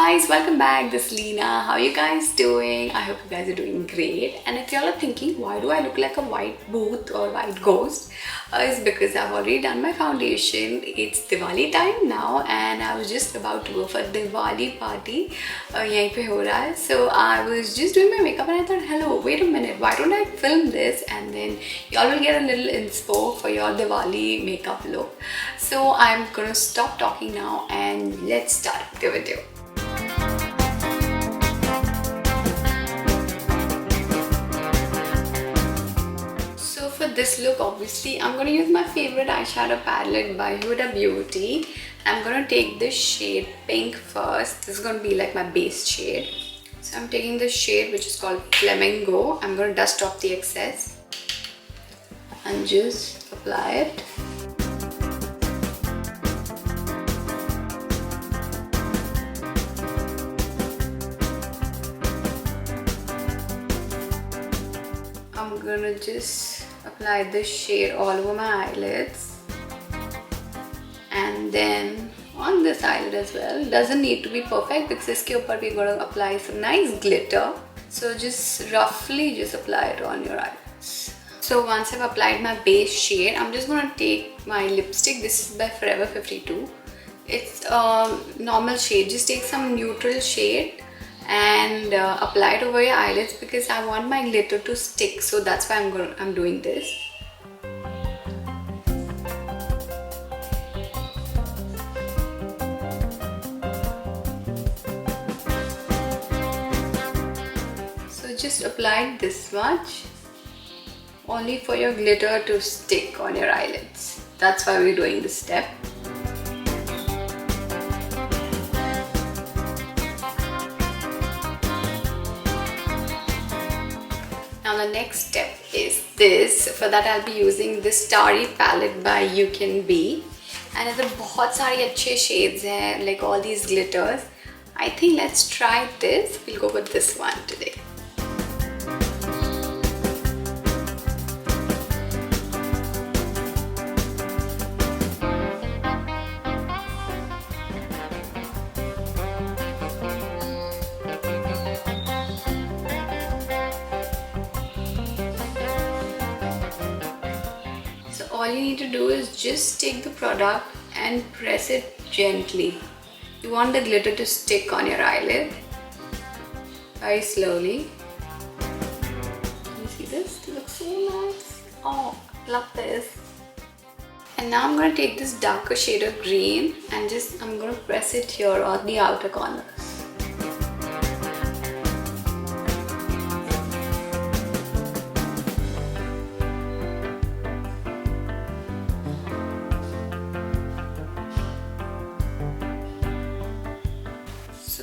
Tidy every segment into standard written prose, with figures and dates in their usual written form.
guys, welcome back. This is Leena. How are you guys doing? I hope you guys are doing great. And if y'all are thinking, why do I look like a white booth or white ghost? It's because I've already done my foundation. It's Diwali time now and I was just about to go for Diwali party. Yahin pe ho raha hai. So I was just doing my makeup and I thought, hello, wait a minute, why don't I film this? And then y'all will get a little inspo for your Diwali makeup look. So I'm gonna stop talking now and let's start the video. So for this look, obviously I'm gonna use my favorite eyeshadow palette by Huda Beauty. I'm gonna take this shade Pink first. This is gonna be like my base shade. So I'm taking this shade which is called Flamingo. I'm gonna dust off the excess and just apply it. I'm gonna just apply this shade all over my eyelids and then on this eyelid as well. Doesn't need to be perfect because iske upar we're gonna apply some nice glitter. So just roughly just apply it on your eyelids. So once I've applied my base shade, I'm just gonna take my lipstick. This is by Forever 52. It's a normal shade. Just take some neutral shade and apply it over your eyelids because I want my glitter to stick. So that's why I'm doing this. So just apply this much, only for your glitter to stick on your eyelids. That's why we're doing this step. Now the next step is this. For that I'll be using this Starry palette by UCANBE. And it's बहुत सारी अच्छे shades हैं, like all these glitters. I think let's try this. We'll go with this one today. All you need to do is just take the product and press it gently. You want the glitter to stick on your eyelid very slowly. Can you see this? It looks so nice. Oh, love this. And now I'm going to take this darker shade of green and I'm going to press it here on the outer corners.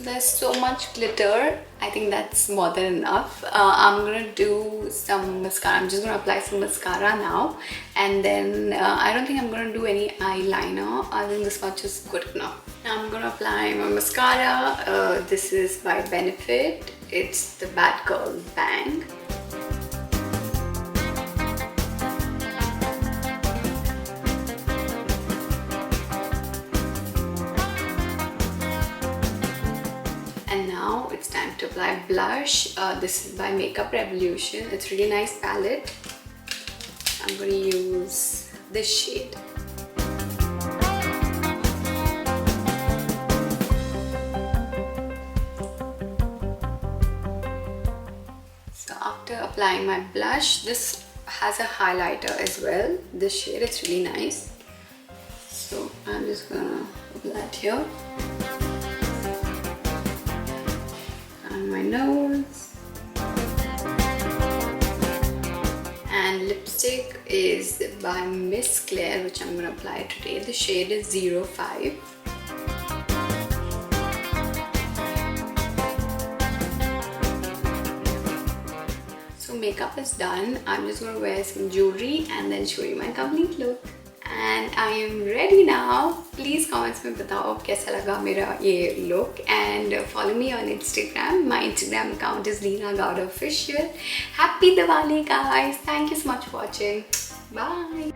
There's so much glitter. I think that's more than enough. I'm gonna do some mascara. I'm just gonna apply some mascara now, and then I don't think I'm gonna do any eyeliner. I think this much is good enough. Now I'm gonna apply my mascara. This is by Benefit. It's the BADGAL Bang. It's time to apply blush. This is by Makeup Revolution. It's a really nice palette. I'm going to use this shade. So after applying my blush, this has a highlighter as well. This shade, it's really nice. So I'm just going to apply it here. My nose, and lipstick is by Miss Claire, which I'm going to apply today. The shade is 05. So makeup is done. I'm just going to wear some jewelry and then show you my complete look. And I am ready now. Please comments में बताओ कैसा लगा मेरा ये look, and follow me on Instagram. My Instagram account is Leena GOWDA Official. Happy Diwali guys. Thank you so much for watching. Bye.